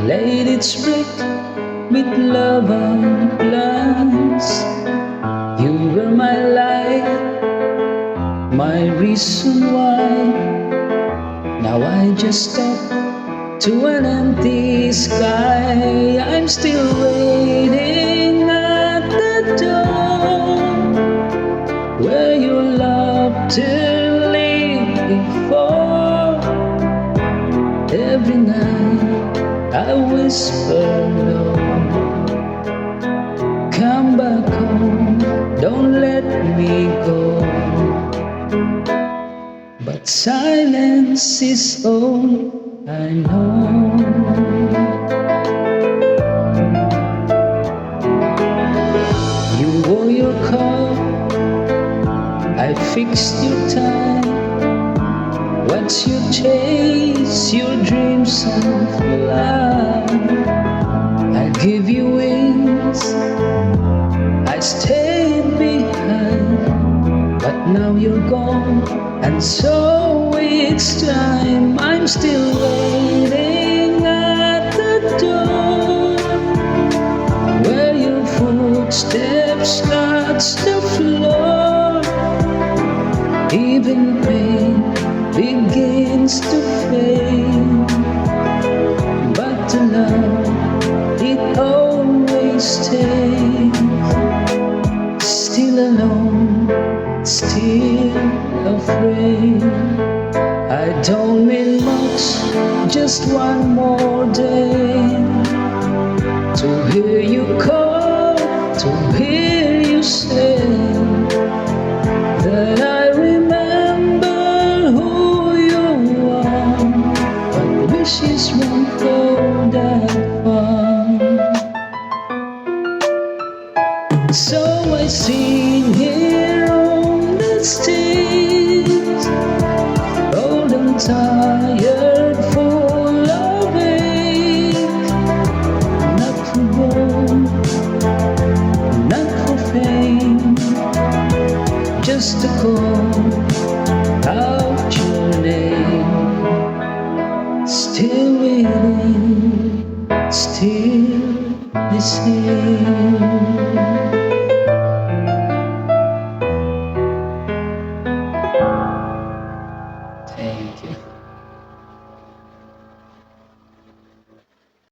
laid its brick with love and plans. You were my light, my reason why. Now I just step to an empty sky. I'm still waiting at the door where your laughter lived before. Every night I whisper low, come back home, don't let me go. But silence is all I know. You wore your coat, I fixed your tie. Watch you chase your dreams and fly. I give you wings, I stayed behind, but now you're gone, and so it's time. I'm still waiting at the door where your footsteps touch the floor. Even pain begins to fade, but the love, it always stays. Still alone, still afraid. I don't need much, just one more day to hear you call, to hear you say that I remember who you are, but wishes won't go that far. So I sing here on the stage, old and tired